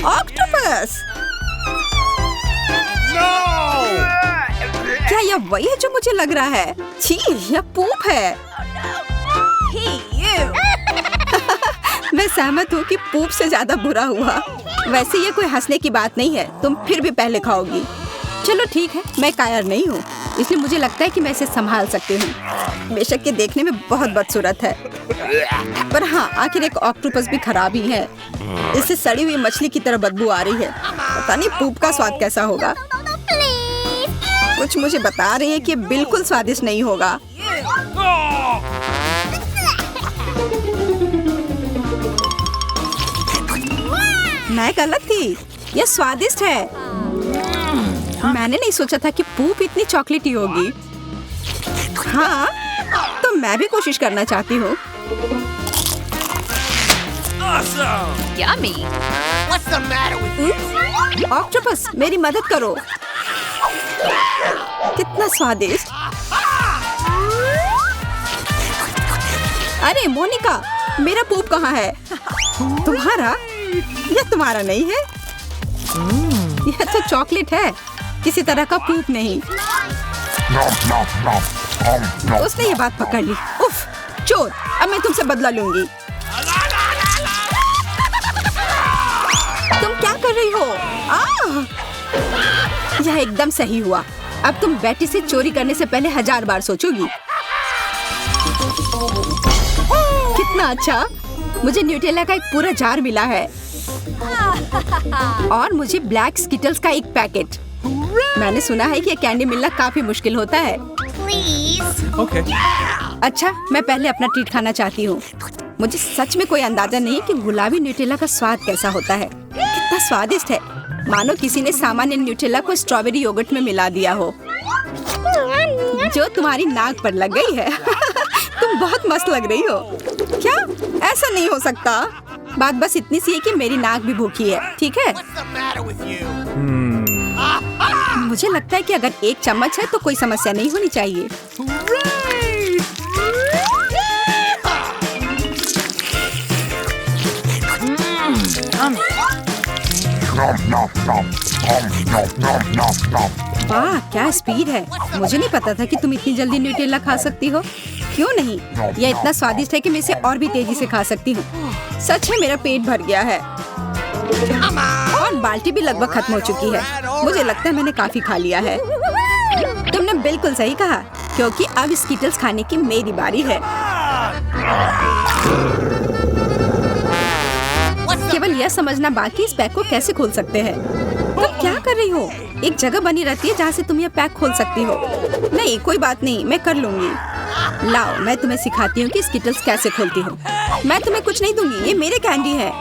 Octopus! क्या यह वही है जो मुझे लग रहा है? छी, यह पूप है। मैं सहमत हूँ कि पूप से ज्यादा बुरा हुआ। वैसे ये कोई हंसने की बात नहीं है, तुम फिर भी पहले खाओगी। चलो ठीक है, मैं कायर नहीं हूँ, इसलिए मुझे लगता है कि मैं इसे संभाल सकती हूँ। बेशक ये देखने में बहुत बदसूरत है, पर हाँ, आखिर एक ऑक्टोपस भी खराब ही है। इससे सड़ी हुई मछली की तरह बदबू आ रही है। पता नहीं पूप का स्वाद कैसा होगा। कुछ मुझे बता रही है कि बिल्कुल स्वादिष्ट नहीं होगा। मैं गलत थी, यह स्वादिष्ट है। मैंने नहीं सोचा था कि पूप इतनी चॉकलेटी होगी। हाँ, तो मैं भी कोशिश करना चाहती हूँ। Yummy. What's the matter with you? Octopus, मेरी मदद करो। कितना स्वादिष्ट! अरे मोनिका, मेरा पूप कहाँ है? तुम्हारा? यह तुम्हारा नहीं है। यह तो चॉकलेट है, किसी तरह का पूप नहीं। उसने ये बात पकड़ ली। उफ, चोर! अब मैं तुमसे बदला लूंगी। तुम क्या कर रही हो? यह एकदम सही हुआ। अब तुम बेटी से चोरी करने से पहले 1000 बार सोचोगी। कितना अच्छा! मुझे न्यूटेला का एक पूरा जार मिला है और मुझे ब्लैक स्किटल्स का एक पैकेट। मैंने सुना है कि ये कैंडी मिलना काफी मुश्किल होता है। Okay. अच्छा, मैं पहले अपना ट्रीट खाना चाहती हूँ। मुझे सच में कोई अंदाजा नहीं कि गुलाबी न्यूटेला का स्वाद कैसा होता है। कितना स्वादिष्ट है, मानो किसी ने सामान्य न्यूटेला को स्ट्रॉबेरी योगर्ट में मिला दिया हो, जो तुम्हारी नाक पर लग गई है। तुम बहुत मस्त लग रही हो। क्या? ऐसा नहीं हो सकता। बात बस इतनी सी है कि मेरी नाक भी भूखी है, ठीक है? What's the matter with you? मुझे लगता है कि अगर एक चम्मच है तो कोई समस्या नहीं होनी चाहिए। वाह, क्या स्पीड है! मुझे नहीं पता था कि तुम इतनी जल्दी न्यूटेला खा सकती हो। क्यों नहीं? यह इतना स्वादिष्ट है कि मैं इसे और भी तेजी से खा सकती हूँ। सच में मेरा पेट भर गया है और बाल्टी भी लगभग खत्म हो चुकी है। मुझे लगता है मैंने काफी खा लिया है। तुमने बिल्कुल सही कहा, क्योंकि अब स्किटल्स खाने की मेरी बारी है। केवल यह समझना बाकी इस पैक को कैसे खोल सकते हैं। तुम क्या कर रही हो? एक जगह बनी रहती है जहाँ से तुम यह पैक खोल सकती हो। नहीं, कोई बात नहीं, मैं कर लूंगी। लाओ, मैं तुम्हें सिखाती हूँ कि स्किटल्स कैसे खोलती हूँ। मैं तुम्हें कुछ नहीं दूंगी, ये मेरे कैंडी है।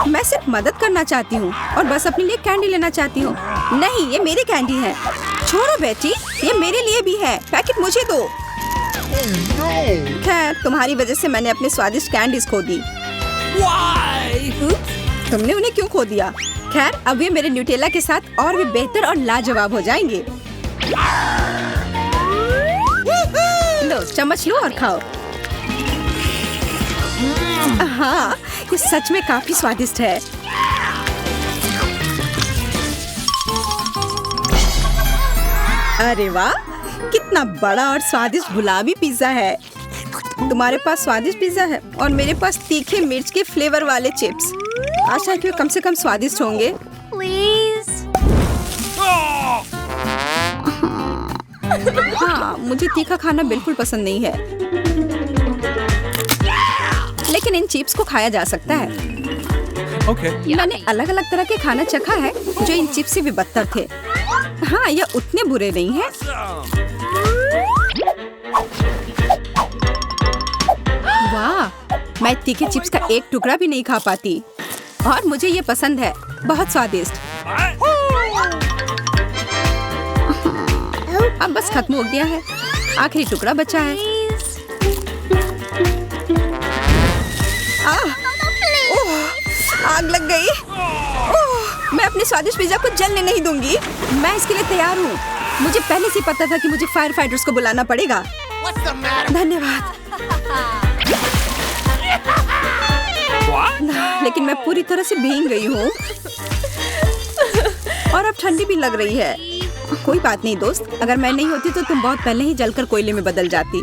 मैं सिर्फ मदद करना चाहती हूँ और बस अपने लिए कैंडी लेना चाहती हूँ। नहीं, ये मेरे कैंडी है। छोड़ो बेटी, ये मेरे लिए भी है। पैकेट मुझे दो। खैर, तुम्हारी वजह से मैंने अपने स्वादिष्ट कैंडीज खो दी। तुमने उन्हें क्यों खो दिया? खैर, अब ये मेरे न्यूटेला के साथ और भी बेहतर और लाजवाब हो जाएंगे। लो, चम्मच लो और खाओ। हाँ, ये सच में काफी स्वादिष्ट है। अरे वाह, कितना बड़ा और स्वादिष्ट गुलाबी पिज्जा है। तुम्हारे पास स्वादिष्ट पिज्जा है और मेरे पास तीखे मिर्च के फ्लेवर वाले चिप्स। आशा है कि वे कम से कम स्वादिष्ट होंगे। Please. हाँ, मुझे तीखा खाना बिल्कुल पसंद नहीं है, लेकिन इन चिप्स को खाया जा सकता है। Okay. मैंने अलग अलग तरह के खाना चखा है जो इन चिप्स से भी बदतर थे। हाँ, यह उतने बुरे नहीं हैं। वाह, मैं तीखे चिप्स का एक टुकड़ा भी नहीं खा पाती और मुझे ये पसंद है। बहुत स्वादिष्ट। अब बस खत्म हो गया है, आखिरी टुकड़ा बचा है। आग लग गई। मैं अपने स्वादिष्ट पिज्जा को जलने नहीं दूंगी। मैं इसके लिए तैयार हूँ। मुझे पहले से पता था कि मुझे फायर फाइटर्स को बुलाना पड़ेगा। धन्यवाद। लेकिन मैं पूरी तरह से भीग गई हूँ। और अब ठंडी भी लग रही है। कोई बात नहीं दोस्त, अगर मैं नहीं होती तो तुम बहुत पहले ही जलकर कोयले में बदल जाती।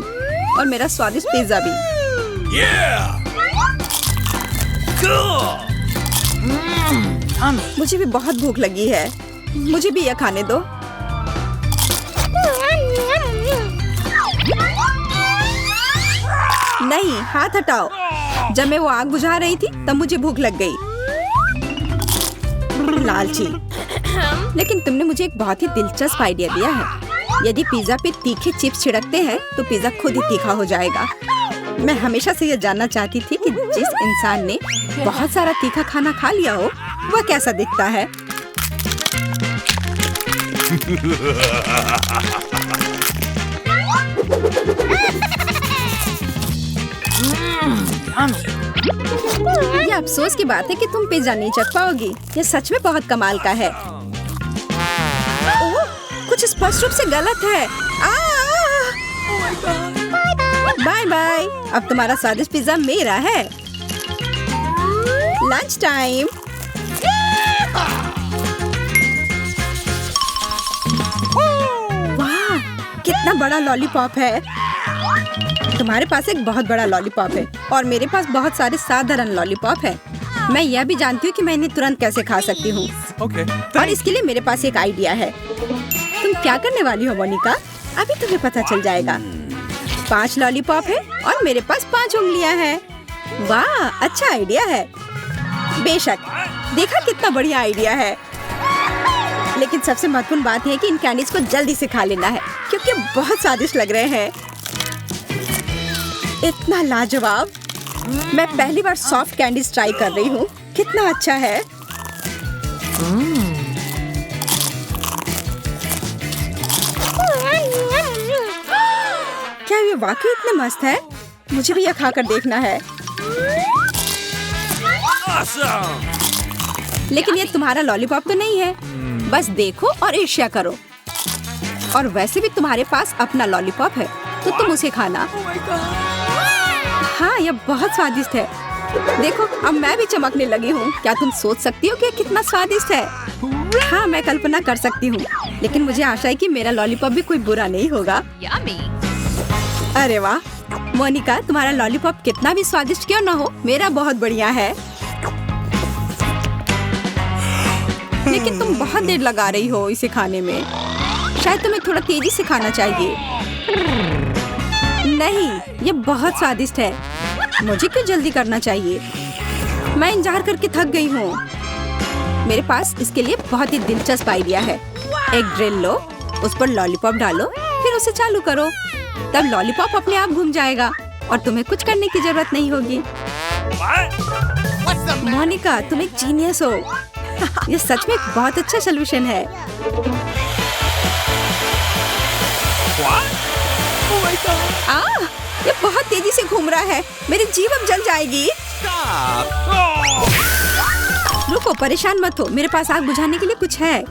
और मेरा स्वादिष्ट पिज्जा भी। मुझे भी बहुत भूख लगी है, मुझे भी यह खाने दो। नहीं, हाथ हटाओ। जब मैं वो आग बुझा रही थी तब मुझे भूख लग गई। लालची। लेकिन तुमने मुझे एक बहुत ही दिलचस्प आइडिया दिया है। यदि पिज्जा पे तीखे चिप्स छिड़कते हैं तो पिज्जा खुद ही तीखा हो जाएगा। मैं हमेशा से यह जानना चाहती थी कि जिस इंसान ने बहुत सारा तीखा खाना खा लिया हो वह कैसा दिखता है। ये अफसोस की बात है कि तुम पिज्जा नहीं चख पाओगी। ये सच में बहुत कमाल का है। ओह, कुछ स्पष्ट रूप से गलत है। Bye bye. अब तुम्हारा स्वादिष्ट पिज्जा मेरा है। Lunch time. वाह, कितना बड़ा लॉलीपॉप है। तुम्हारे पास एक बहुत बड़ा लॉलीपॉप है और मेरे पास बहुत सारे साधारण लॉलीपॉप है। मैं यह भी जानती हूँ कि मैं इन्हें तुरंत कैसे खा सकती हूँ। और इसके लिए मेरे पास एक आइडिया है। तुम क्या करने वाली हो मोनिका? अभी तुम्हें पता चल जाएगा। 5 लॉलीपॉप है और मेरे पास 5 उंगलियां हैं। वाह, अच्छा आइडिया है। बेशक, देखा कितना बढ़िया आइडिया है। लेकिन सबसे महत्वपूर्ण बात है कि इन कैंडीज को जल्दी से खा लेना है क्योंकि बहुत स्वादिष्ट लग रहे हैं। इतना लाजवाब। मैं पहली बार सॉफ्ट कैंडीज ट्राई कर रही हूँ। कितना अच्छा है। क्या ये वाकई इतने मस्त है? मुझे भी यह खाकर देखना है। लेकिन ये तुम्हारा लॉलीपॉप तो नहीं है। बस देखो और ईर्ष्या करो। और वैसे भी तुम्हारे पास अपना लॉलीपॉप है तो तुम उसे खाना। हाँ, यह बहुत स्वादिष्ट है। देखो, अब मैं भी चमकने लगी हूँ। क्या तुम सोच सकती हो कि यह कितना स्वादिष्ट है? हाँ, मैं कल्पना कर सकती हूँ। लेकिन मुझे आशा है कि मेरा लॉलीपॉप भी कोई बुरा नहीं होगा। अरे वाह मोनिका, तुम्हारा लॉलीपॉप कितना भी स्वादिष्ट क्यों ना हो, मेरा बहुत बढ़िया है। लेकिन तुम बहुत देर लगा रही हो इसे खाने में। शायद तुम्हें थोड़ा तेजी से खाना चाहिए। नहीं, ये बहुत स्वादिष्ट है। मुझे क्यों जल्दी करना चाहिए? मैं इंतजार करके थक गई हूँ। मेरे पास इसके लिए बहुत ही दिलचस्प आइडिया है। एक ड्रिल लो, उस पर लॉलीपॉप डालो, फिर उसे चालू करो। तब लॉलीपॉप अपने आप घूम जाएगा और तुम्हें कुछ करने की जरूरत नहीं होगी। मोनिका, तुम एक जीनियस हो। ये सच में एक बहुत अच्छा सलूशन है। ये बहुत तेजी से घूम रहा है। मेरी जीभ अब जल जाएगी। रुको, परेशान मत हो। मेरे पास आग बुझाने के लिए कुछ है।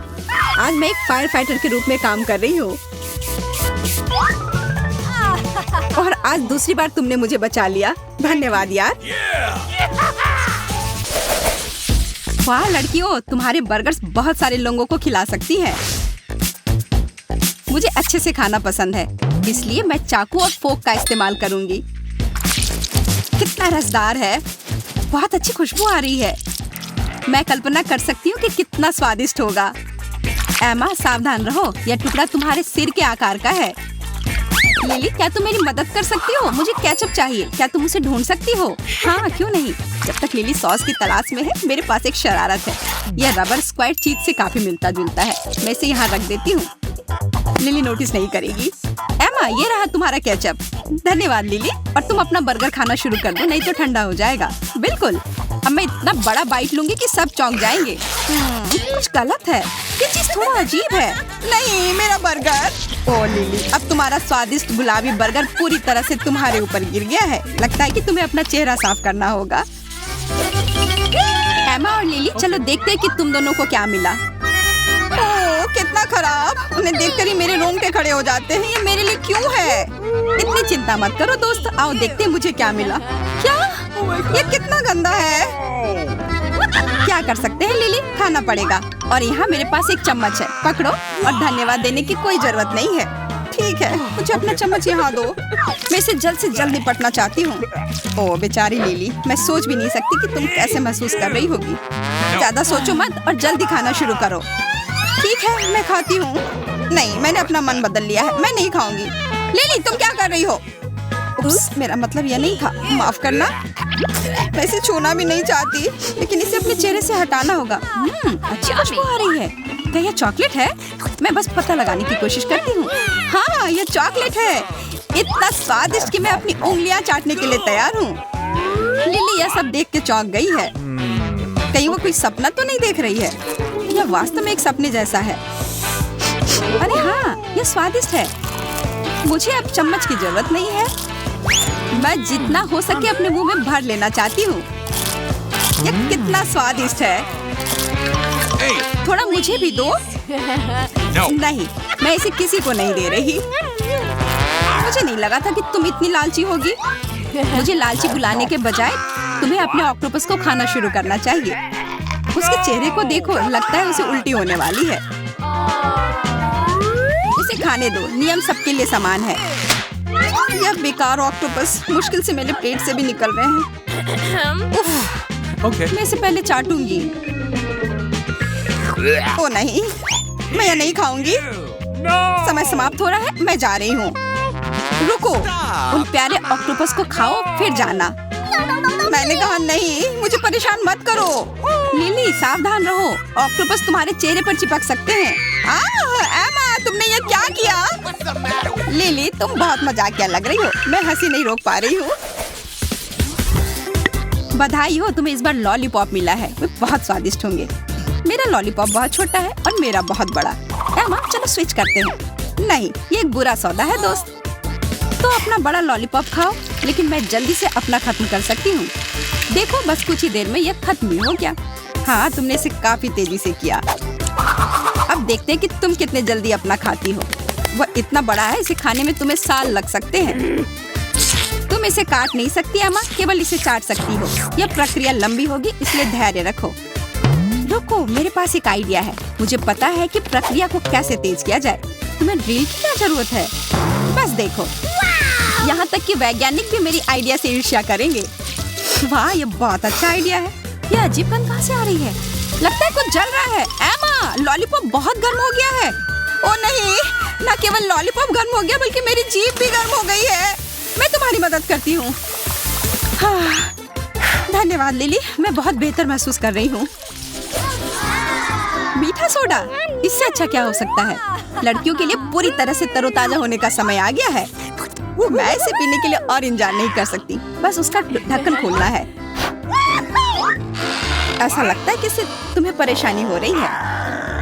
आज मैं एक फायर फाइटर के रूप में काम कर रही हूँ। और आज दूसरी बार तुमने मुझे बचा लिया। धन्यवाद यार। वाह लड़कियों, तुम्हारे बर्गर्स बहुत सारे लोगों को खिला सकती हैं। मुझे अच्छे से खाना पसंद है, इसलिए मैं चाकू और फोक का इस्तेमाल करूंगी। कितना रसदार है। बहुत अच्छी खुशबू आ रही है। मैं कल्पना कर सकती हूँ कि कितना स्वादिष्ट होगा। एमा, सावधान रहो, यह टुकड़ा तुम्हारे सिर के आकार का है। लिली, क्या तुम मेरी मदद कर सकती हो? मुझे केचप चाहिए। क्या तुम उसे ढूंढ सकती हो? हाँ, क्यों नहीं। जब तक लिली सॉस की तलाश में है, मेरे पास एक शरारत है। यह रबर स्क्वाड चीज से काफी मिलता जुलता है। मैं इसे यहाँ रख देती हूँ। लिली नोटिस नहीं करेगी। एमा, ये रहा तुम्हारा केचप। धन्यवाद लिली। और तुम अपना बर्गर खाना शुरू कर दो, नहीं तो ठंडा हो जाएगा। बिल्कुल। अब मैं इतना बड़ा बाइट लूंगी कि सब चौंक जाएंगे। कुछ गलत है। ये चीज थोड़ा अजीब है। नहीं, मेरा बर्गर। ओ लिली, अब तुम्हारा स्वादिष्ट गुलाबी बर्गर पूरी तरह से तुम्हारे ऊपर गिर गया है। लगता है कि तुम्हें अपना चेहरा साफ करना होगा। एमा और लिली, चलो देखते हैं कि तुम दोनों को क्या मिला। ओह, कितना खराब। उन्हें देखकर ही मेरे रोंगटे खड़े हो जाते हैं। ये मेरे लिए क्यों है? इतनी चिंता मत करो दोस्त, आओ देखते हैं मुझे क्या मिला। क्या? ये कितना गंदा है। क्या क्या कर सकते हैं लिली, खाना पड़ेगा। और यहाँ मेरे पास एक चम्मच है, पकड़ो। और धन्यवाद देने की कोई जरूरत नहीं है। ठीक है, मुझे अपना चम्मच यहाँ दो। मैं इसे जल्द से जल्द निपटना चाहती हूँ। ओह बेचारी लिली, मैं सोच भी नहीं सकती कि तुम कैसे महसूस कर रही होगी। ज्यादा सोचो मत और जल्दी खाना शुरू करो। ठीक है, मैं खाती हूँ। नहीं, मैंने अपना मन बदल लिया है, मैं नहीं खाऊंगी। लिली, तुम क्या कर रही हो? उप्स, मेरा मतलब यह नहीं था, माफ करना। मैं इसे छूना भी नहीं चाहती, लेकिन इसे अपने चेहरे से हटाना होगा। अच्छी खुशबू आ रही है। क्या यह चॉकलेट है? मैं बस पता लगाने की कोशिश करती हूँ। हाँ, यह चॉकलेट है। इतना स्वादिष्ट कि मैं अपनी उंगलियां चाटने के लिए तैयार हूँ। लिली यह सब देख के चौंक गई है। कहीं वो कोई सपना तो नहीं देख रही है? यह वास्तव में एक सपने जैसा है। अरे हाँ, यह स्वादिष्ट है। मुझे अब चम्मच की जरूरत नहीं है। मैं जितना हो सके अपने मुंह में भर लेना चाहती हूँ। यह कितना स्वादिष्ट है। थोड़ा मुझे भी दो। नहीं, मैं इसे किसी को नहीं दे रही। मुझे नहीं लगा था कि तुम इतनी लालची होगी। मुझे लालची बुलाने के बजाय तुम्हें अपने ऑक्टोपस को खाना शुरू करना चाहिए। उसके चेहरे को देखो, लगता है उसे उल्टी होने वाली है। इसे खाने दो, नियम सबके लिए समान है। यह बेकार ऑक्टोपस मुश्किल से मेरे पेट से भी निकल रहे हैं। उफ, मैं इसे पहले चाटूंगी। ओ नहीं, मैं यह नहीं खाऊंगी। समय समाप्त हो रहा है, मैं जा रही हूँ। रुको, उन प्यारे ऑक्टोपस को खाओ फिर जाना। मैंने कहा नहीं, मुझे परेशान मत करो। लिली, सावधान रहो, ऑक्टोपस तुम्हारे चेहरे पर चिपक सकते हैं। एमा, तुमने ये क्या किया? लिली, तुम बहुत मजाकिया लग रही हो। मैं हंसी नहीं रोक पा रही हूँ। बधाई हो, तुम्हें इस बार लॉलीपॉप मिला है। वे बहुत स्वादिष्ट होंगे। मेरा लॉलीपॉप बहुत छोटा है और मेरा बहुत बड़ा। एमा, चलो स्विच करते हैं। नहीं, ये एक बुरा सौदा है दोस्त। तो अपना बड़ा लॉलीपॉप खाओ, लेकिन मैं जल्दी से अपना खत्म कर सकती हूँ। देखो, बस कुछ ही देर में यह खत्म ही हो गया। हाँ, तुमने इसे काफी तेजी से किया। अब देखते हैं कि तुम कितने जल्दी अपना खाती हो। वह इतना बड़ा है, इसे खाने में तुम्हें साल लग सकते हैं। तुम इसे काट नहीं सकती एमा, केवल इसे चाट सकती हो। यह प्रक्रिया लंबी होगी, इसलिए धैर्य रखो। रुको, मेरे पास एक आइडिया है। मुझे पता है कि प्रक्रिया को कैसे तेज किया जाए। तुम्हें ड्रिल की क्या जरूरत है? बस देखो, यहाँ तक कि वैज्ञानिक भी मेरी आइडिया से ईर्ष्या करेंगे। वाह, ये बहुत अच्छा आइडिया है। यह अजीब गंध कहाँ से आ रही है? लगता है कुछ जल रहा है। एमा, लॉलीपॉप बहुत गर्म हो गया है। ओ नहीं, न केवल लॉलीपॉप गर्म हो गया, बल्कि मेरी जीभ भी गर्म हो गई है। मैं तुम्हारी मदद करती हूँ। हाँ, धन्यवाद लिली, मैं बहुत बेहतर महसूस कर रही हूँ। मीठा सोडा, इससे अच्छा क्या हो सकता है? लड़कियों के लिए पूरी तरह से तरोताजा होने का समय आ गया है। मैं इसे पीने के लिए और इंतजार नहीं कर सकती। बस उसका ढक्कन खोलना है। ऐसा लगता है कि इससे तुम्हें परेशानी हो रही है।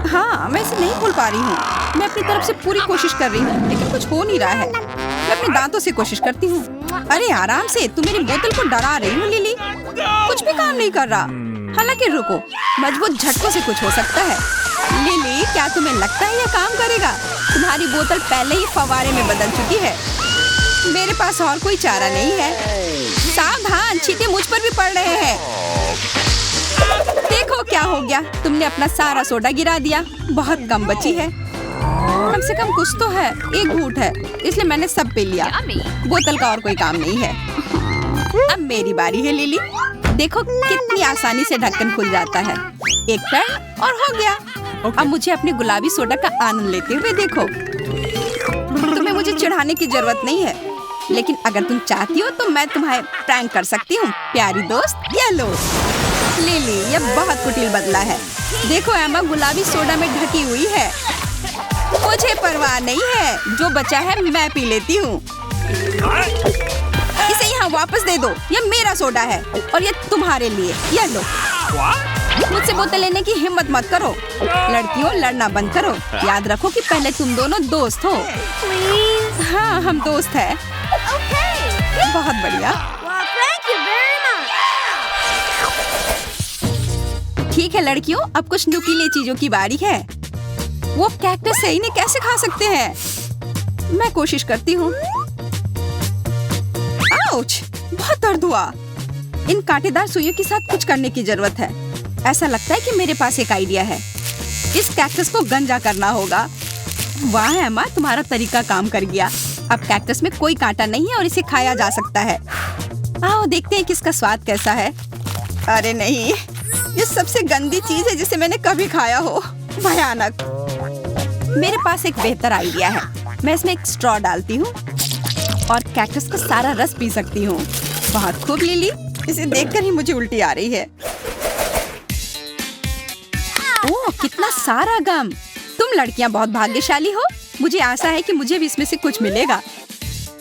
हाँ, मैं इसे नहीं खोल पा रही हूँ। मैं अपनी तरफ से पूरी कोशिश कर रही हूँ, लेकिन कुछ हो नहीं रहा है। मैं अपने दांतों से कोशिश करती हूँ। अरे आराम से, तुम मेरी बोतल को डरा रही हो लिली। कुछ भी काम नहीं कर रहा। हालांकि रुको, मजबूत झटकों से कुछ हो सकता है। लिली, क्या तुम्हें लगता है यह काम करेगा? तुम्हारी बोतल पहले ही फव्वारे में बदल चुकी है। मेरे पास और कोई चारा नहीं है। सावधान, छींटे मुझ पर भी पड़ रहे हैं। देखो क्या हो गया, तुमने अपना सारा सोडा गिरा दिया। बहुत कम बची है। कम से कम कुछ तो है। एक घूंट है, इसलिए मैंने सब पी लिया। बोतल का और कोई काम नहीं है। अब मेरी बारी है लिली। देखो कितनी आसानी से ढक्कन खुल जाता है। एक टर्न और हो गया। अब मुझे अपने गुलाबी सोडा का आनंद लेते हुए देखो। तुम्हें मुझे चिढ़ाने की जरूरत नहीं है, लेकिन अगर तुम चाहती हो तो मैं तुम्हें प्रैंक कर सकती हूँ। प्यारी दोस्त, ये लो। लिली, यह बहुत कुटिल बदला है। देखो एमा गुलाबी सोडा में ढकी हुई है। मुझे परवाह नहीं है, जो बचा है मैं पी लेती हूँ। इसे यहाँ वापस दे दो। यह मेरा सोडा है और ये तुम्हारे लिए। यह लो। मुझसे बोतल लेने की हिम्मत मत करो। लड़कियों, लड़ना बंद करो। याद रखो कि पहले तुम दोनों दोस्त हो। हाँ, हम दोस्त हैं। बहुत बढ़िया। ठीक है लड़कियों, अब कुछ नुकीले चीजों की बारी है। वो कैक्टस है, इन्हें कैसे खा सकते हैं? मैं कोशिश करती हूँ। आउच! बहुत दर्द हुआ। इन कांटेदार सुइयों के साथ कुछ करने की जरूरत है। ऐसा लगता है कि मेरे पास एक आइडिया है। इस कैक्टस को गंजा करना होगा। वाह एम्मा, तुम्हारा तरीका काम कर गया। अब कैक्टस में कोई कांटा नहीं है और इसे खाया जा सकता है। आओ देखते हैं कि इसका स्वाद कैसा है। अरे नहीं, ये सबसे गंदी चीज है जिसे मैंने कभी खाया हो। भयानक। मेरे पास एक बेहतर आइडिया है। मैं इसमें एक स्ट्रॉ डालती हूँ और कैक्टस का सारा रस पी सकती हूँ। बहुत खूब लिली, इसे देखकर ही मुझे उल्टी आ रही है। ओह, कितना सारा गम। तुम लड़कियां बहुत भाग्यशाली हो। मुझे आशा है कि मुझे भी इसमें से कुछ मिलेगा।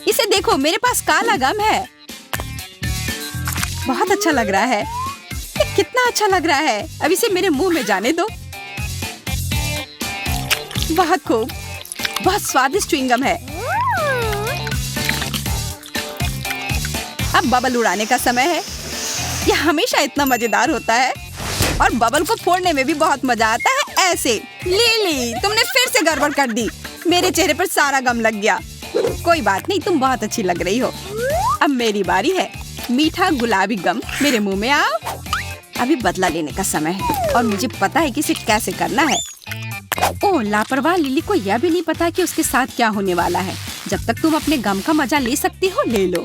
इसे देखो, मेरे पास काला गम है। बहुत अच्छा लग रहा है। ये कितना अच्छा लग रहा है। अब इसे मेरे मुंह में जाने दो। बहुत खूब, बहुत स्वादिष्ट च्युइंगम है। अब बबल उड़ाने का समय है। यह हमेशा इतना मजेदार होता है और बबल को फोड़ने में भी बहुत मजा आता है। ऐसे लिली, तुमने फिर से गड़बड़ कर दी। मेरे चेहरे पर सारा गम लग गया। कोई बात नहीं, तुम बहुत अच्छी लग रही हो। अब मेरी बारी है। मीठा गुलाबी गम मेरे मुंह में आओ। अभी बदला लेने का समय है और मुझे पता है कि इसे कैसे करना है। ओह, लापरवाह लिली को यह भी नहीं पता कि उसके साथ क्या होने वाला है। जब तक तुम अपने गम का मजा ले सकती हो, ले लो।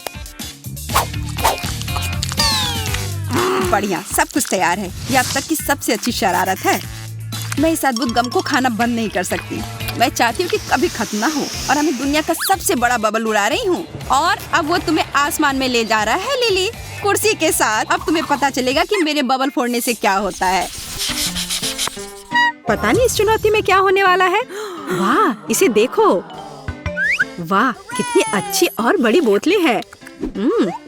बढ़िया, सब कुछ तैयार है। यह अब तक की सबसे अच्छी शरारत है। मैं इस अद्भुत गम को खाना बंद नहीं कर सकती। मैं चाहती हूँ कि कभी खत्म ना हो और मैं दुनिया का सबसे बड़ा बबल उड़ा रही हूँ। और अब वो तुम्हें आसमान में ले जा रहा है लिली, कुर्सी के साथ। अब तुम्हें पता चलेगा कि मेरे बबल फोड़ने से क्या होता है। पता नहीं इस चुनौती में क्या होने वाला है। वाह, इसे देखो। वाह, कितनी अच्छी और बड़ी बोतलें हैं।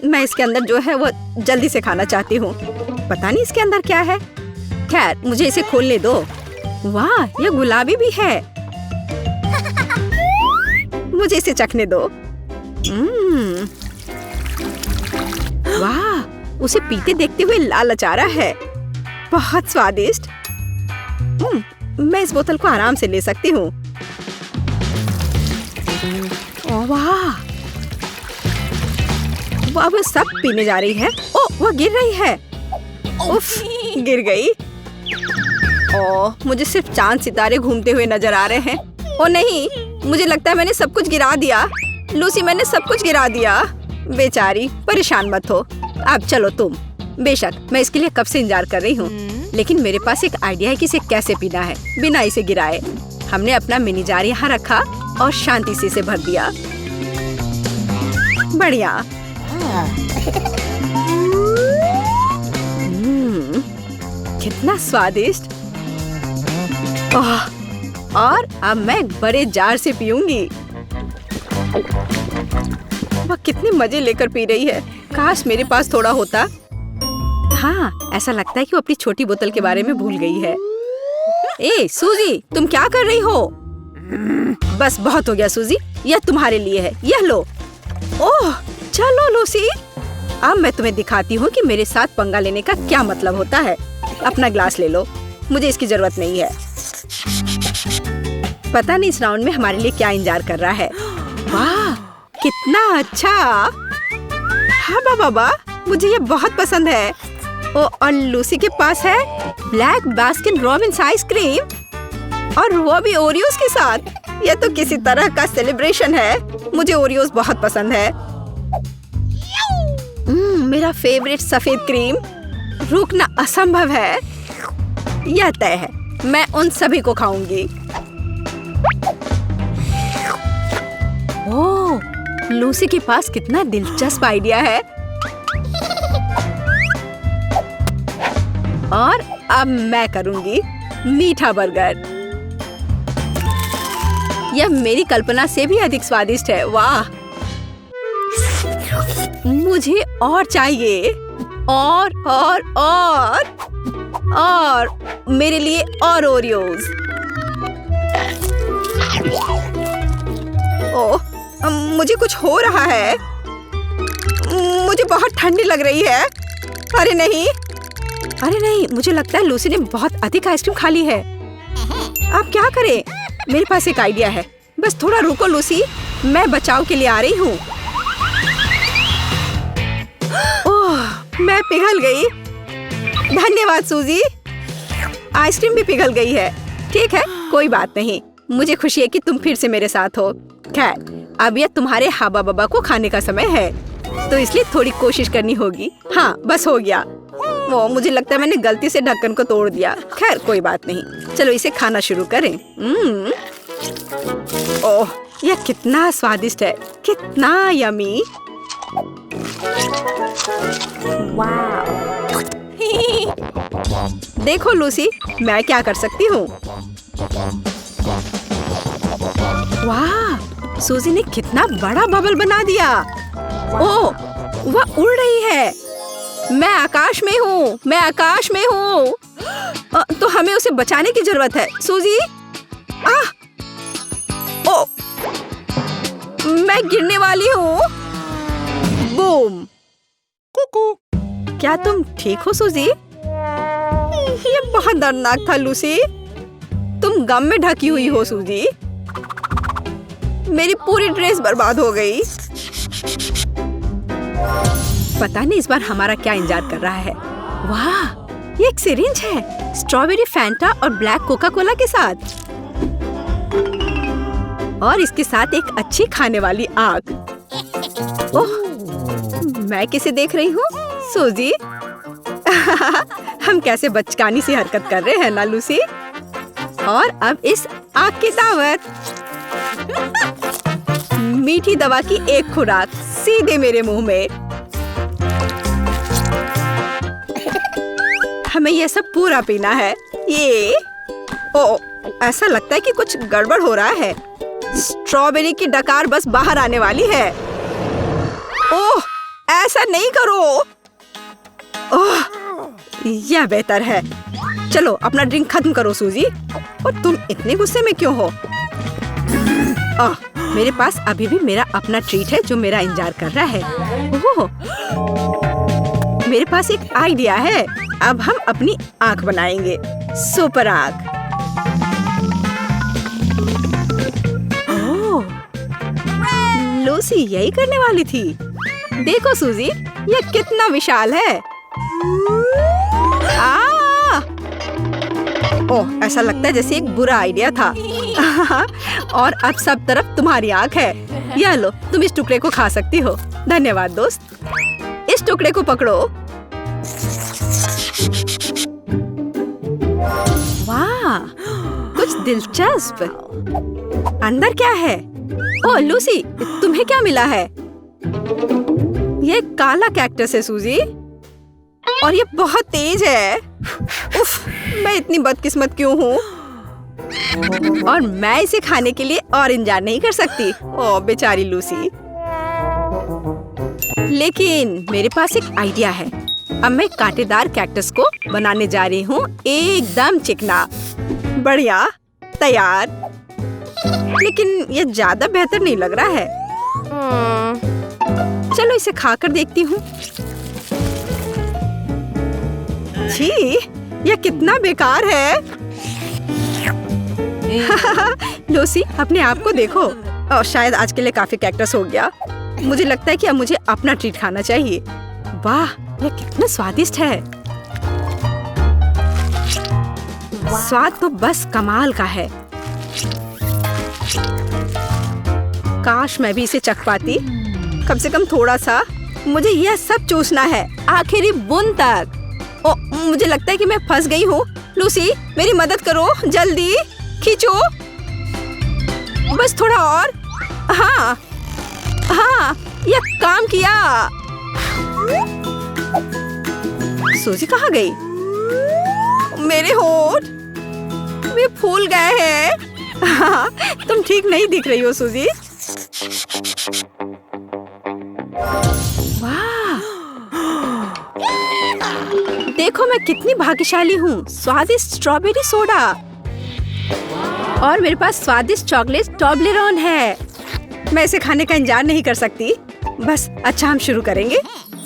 मैं इसके अंदर जो है वो जल्दी से खाना चाहती हूँ। पता नहीं इसके अंदर क्या है। खैर, मुझे इसे खोलने दो। वाह, ये गुलाबी भी है। मुझे इसे चखने दो। वाह, उसे पीते देखते हुए लालच आ रहा है। बहुत स्वादिष्ट। मैं इस बोतल को आराम से ले सकती हूँ। वाह, वो सब पीने जा रही है। ओह, वो गिर रही है। उफ, गिर गई। ओह, मुझे सिर्फ चांद सितारे घूमते हुए नजर आ रहे हैं। ओह नहीं, मुझे लगता है मैंने सब कुछ गिरा दिया। लूसी, मैंने सब कुछ गिरा दिया। बेचारी, परेशान मत हो। अब चलो तुम। बेशक, मैं इसके लिए कब से इंतजार कर रही हूँ। लेकिन मेरे पास एक आइडिया है कि इसे कैसे पीना है बिना इसे गिराए। हमने अपना मिनी जार यहाँ रखा और शांति से इसे भर दिया। बढ़िया। कितना स्वादिष्ट। और अब मैं एक बड़े जार से पीऊंगी। वह कितने मजे लेकर पी रही है। काश मेरे पास थोड़ा होता। हाँ, ऐसा लगता है कि वो अपनी छोटी बोतल के बारे में भूल गई है। ए सूजी, तुम क्या कर रही हो? बस बहुत हो गया सूजी, यह तुम्हारे लिए है। यह लो। ओह, चलो लूसी, अब मैं तुम्हें दिखाती हूँ कि मेरे साथ पंगा लेने का क्या मतलब होता है। अपना ग्लास ले लो, मुझे इसकी जरूरत नहीं है। पता नहीं इस राउंड में हमारे लिए क्या इंतजार कर रहा है। वाह, कितना अच्छा। हाँ बाबा, मुझे ये बहुत पसंद है। और लूसी के पास है ब्लैक बास्किन रॉबिन्स आइसक्रीम और वो भी ओरियोस के साथ। ये तो किसी तरह का सेलिब्रेशन है। मुझे ओरियोस बहुत पसंद है। मेरा फेवरेट सफेद क्रीम। रुकना असंभव है। यह तय है, मैं उन सभी को खाऊंगी। ओह, लूसी के पास कितना दिलचस्प आइडिया है। और अब मैं करूंगी मीठा बर्गर। यह मेरी कल्पना से भी अधिक स्वादिष्ट है। वाह, मुझे और चाहिए। और मेरे लिए और ओरियोस। ओह, मुझे कुछ हो रहा है। मुझे बहुत ठंडी लग रही है। अरे नहीं, मुझे लगता है लूसी ने बहुत अधिक आइसक्रीम खा ली है। अब क्या करें? मेरे पास एक आइडिया है। बस थोड़ा रुको लूसी, मैं बचाव के लिए आ रही हूँ। ओह, मैं पिघल गई। धन्यवाद सूजी। आइसक्रीम भी पिघल गई है। ठीक है, कोई बात नहीं। मुझे खुशी है कि तुम फिर से मेरे साथ हो। खैर, अब यह तुम्हारे हाबा बाबा को खाने का समय है, तो इसलिए थोड़ी कोशिश करनी होगी। हाँ, बस हो गया। वो मुझे लगता है मैंने गलती से ढक्कन को तोड़ दिया। खैर, कोई बात नहीं। चलो इसे खाना शुरू करें। ओह, यह कितना स्वादिष्ट है, कितना यमी। देखो लूसी, मैं क्या कर सकती हूँ। वाह, सूजी ने कितना बड़ा बबल बना दिया। ओह, वह उड़ रही है। मैं आकाश में हूँ, मैं आकाश में हूँ। तो हमें उसे बचाने की जरूरत है। सूजी, ओह, मैं गिरने वाली हूँ। बूम। क्या तुम ठीक हो सूजी? ये बहुत दर्दनाक था लूसी। तुम गम में ढकी हुई हो सूजी। मेरी पूरी ड्रेस बर्बाद हो गई। पता नहीं इस बार हमारा क्या इंतजार कर रहा है। वाह, ये एक सिरिंज है, स्ट्रॉबेरी फैंटा और ब्लैक कोका कोला के साथ, और इसके साथ एक अच्छी खाने वाली आग। ओह, मैं किसे देख रही हूँ? सूजी। हम कैसे बचकानी सी हरकत कर रहे हैं ना लूसी। और अब इस आग की दावत। मीठी दवा की एक खुराक सीधे मेरे मुंह में। हमें यह सब पूरा पीना है। ये ओ, ऐसा लगता है कि कुछ गड़बड़ हो रहा है। स्ट्रॉबेरी की डकार बस बाहर आने वाली है। ओह, ऐसा नहीं करो। ओह, यह बेहतर है। चलो अपना ड्रिंक खत्म करो सूजी। और तुम इतने गुस्से में क्यों हो? मेरे पास अभी भी मेरा अपना ट्रीट है जो मेरा इंतजार कर रहा है। ओह, मेरे पास एक आइडिया है। अब हम अपनी आंख बनाएंगे, सुपर आंख। ओह, लूसी यही करने वाली थी। देखो सूजी, यह कितना विशाल है। ओह, ऐसा लगता है जैसे एक बुरा आइडिया था। और अब सब तरफ तुम्हारी आंख है। यह लो, तुम इस टुकड़े को खा सकती हो। धन्यवाद दोस्त। इस टुकड़े को पकड़ो। वाह, कुछ दिलचस्प। अंदर क्या है? ओह लूसी, तुम्हें क्या मिला है? ये काला कैक्टस है सूजी, और ये बहुत तेज है। उफ, मैं इतनी बदकिस्मत क्यों हूँ? और मैं इसे खाने के लिए और इंतजार नहीं कर सकती। ओह बेचारी लूसी। लेकिन मेरे पास एक आइडिया है। अब मैं कांटेदार कैक्टस को बनाने जा रही हूँ, एकदम चिकना। बढ़िया, तैयार। लेकिन ये ज्यादा बेहतर नहीं लग रहा है। चलो इसे खाकर देखती हूँ। छी, यह कितना बेकार है। लूसी, अपने आप को देखो। और शायद आज के लिए काफी कैक्टस हो गया। मुझे लगता है कि अब मुझे अपना ट्रीट खाना चाहिए। वाह, यह कितना स्वादिष्ट है। स्वाद तो बस कमाल का है। काश मैं भी इसे चख पाती, कम से कम थोड़ा सा। मुझे यह सब चूसना है, आखिरी बूंद तक। ओ, मुझे लगता है कि मैं फंस गई हूँ। लूसी, मेरी मदद करो, जल्दी खींचो। बस थोड़ा और। हाँ हाँ, यह काम किया। सूजी कहाँ गई? मेरे होठ वे फूल गए हैं। हाँ, तुम ठीक नहीं दिख रही हो सूजी। वाह, देखो मैं कितनी भाग्यशाली हूँ। स्वादिष्ट स्ट्रॉबेरी सोडा, और मेरे पास स्वादिष्ट चॉकलेट टॉबलेरोन है। मैं इसे खाने का इंतजार नहीं कर सकती। बस अच्छा, हम शुरू करेंगे।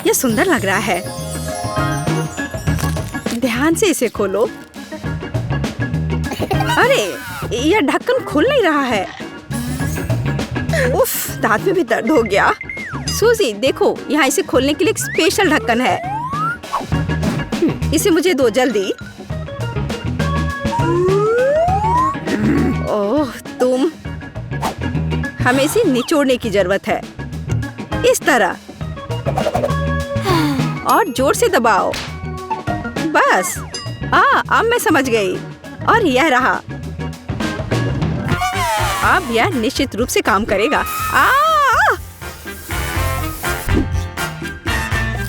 यह सुंदर लग रहा है। ध्यान से इसे खोलो। अरे, यह ढक्कन खुल नहीं रहा है। उफ, दांत में भी दर्द हो गया। सूजी देखो, यहाँ इसे खोलने के लिए एक स्पेशल ढक्कन है। इसे मुझे दो जल्दी। ओह तुम, हमें इसे निचोड़ने की जरूरत है। इस तरह और जोर से दबाओ। बस अब मैं समझ गई। और यह रहा। अब यह निश्चित रूप से काम करेगा।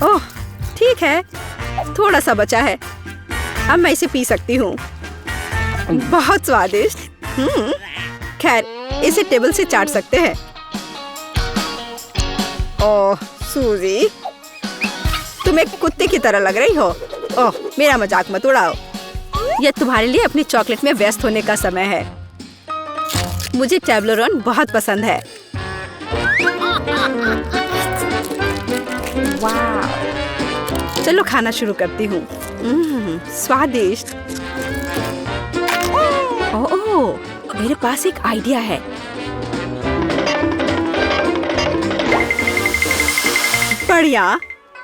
ओह ठीक है, थोड़ा सा बचा है। अब मैं इसे पी सकती हूँ। बहुत स्वादिष्ट। खैर, इसे टेबल से चाट सकते हैं। ओह सूजी, तुम एक कुत्ते की तरह लग रही हो। ओह मेरा मजाक मत उड़ाओ। यह तुम्हारे लिए अपनी चॉकलेट में व्यस्त होने का समय है। मुझे टोब्लेरोन बहुत पसंद है। वाह, चलो खाना शुरू करती हूँ। स्वादिष्ट। ओह, मेरे पास एक आइडिया है। बढ़िया,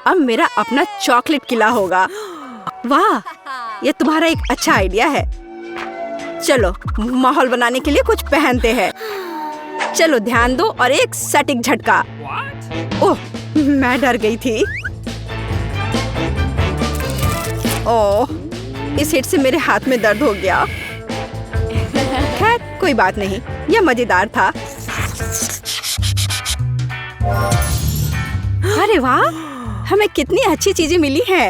अब मेरा अपना चॉकलेट किला होगा। वाह, यह तुम्हारा एक अच्छा आइडिया है। चलो माहौल बनाने के लिए कुछ पहनते हैं। चलो ध्यान दो और एक सटीक झटका। ओह, मैं डर गई थी। ओह, इस हिट से मेरे हाथ में दर्द हो गया। खैर कोई बात नहीं, यह मजेदार था। अरे वाह, हमें कितनी अच्छी चीजें मिली हैं।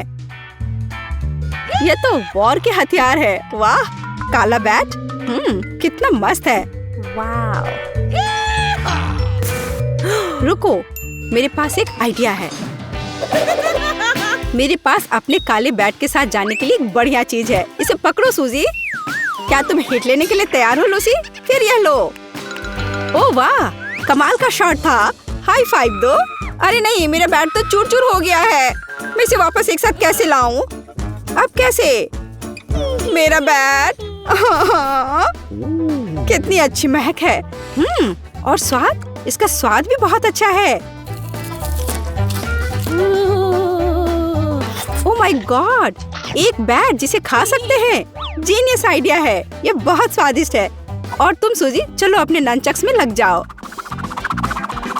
यह तो वॉर के हथियार है। वाह, काला बैट, कितना मस्त है। वाह। रुको, मेरे पास एक आइडिया है। मेरे पास अपने काले बैट के साथ जाने के लिए एक बढ़िया चीज है। इसे पकड़ो सूजी। क्या तुम हिट लेने के लिए तैयार हो लूसी? फिर यह लो। ओह वाह, कमाल का शॉट था। हाई फाइव दो। अरे नहीं, मेरा बैट तो चूर चूर हो गया है। मैं इसे वापस एक साथ कैसे लाऊं? अब कैसे? मेरा बैट। कितनी अच्छी महक है। और स्वाद, इसका स्वाद भी बहुत अच्छा है। ओह माय गॉड, एक बैट जिसे खा सकते हैं। जीनियस आइडिया है। यह बहुत स्वादिष्ट है। और तुम सूजी, चलो अपने ननचक्स में लग जाओ।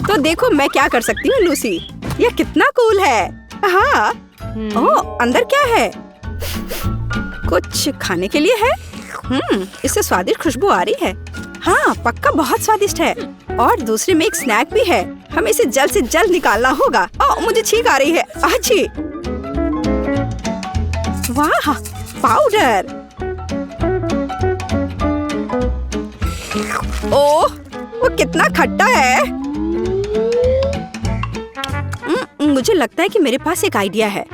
तो देखो मैं क्या कर सकती हूँ लूसी। यह कितना कूल है। हाँ। ओह, अंदर क्या है? कुछ खाने के लिए है। इससे स्वादिष्ट खुशबू आ रही है। हाँ, पक्का बहुत स्वादिष्ट है। और दूसरे में एक स्नैक भी है। हमें इसे जल्द से जल्द निकालना होगा। ओह, मुझे छींक आ रही है। अच्छी। वाह, पाउडर। ओह, वो कितना खट्टा है। मुझे लगता है कि मेरे पास एक आइडिया है।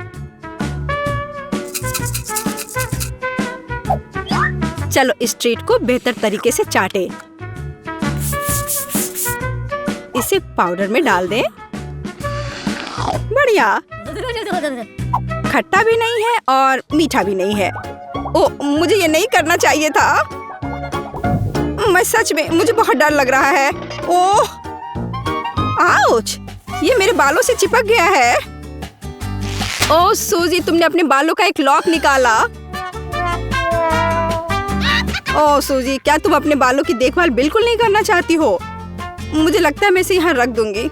चलो इस ट्रीट को बेहतर तरीके से चाटे। इसे पाउडर में डाल दें। बढ़िया, खट्टा भी नहीं है और मीठा भी नहीं है। ओह, मुझे ये नहीं करना चाहिए था। मैं सच में, मुझे बहुत डर लग रहा है। ओह, आउच, ये मेरे बालों से चिपक गया है। ओह सूजी, तुमने अपने बालों का एक लॉक निकाला। ओह सूजी, क्या तुम अपने बालों की देखभाल बिल्कुल नहीं करना चाहती हो? मुझे लगता है मैं इसे यहाँ रख दूंगी।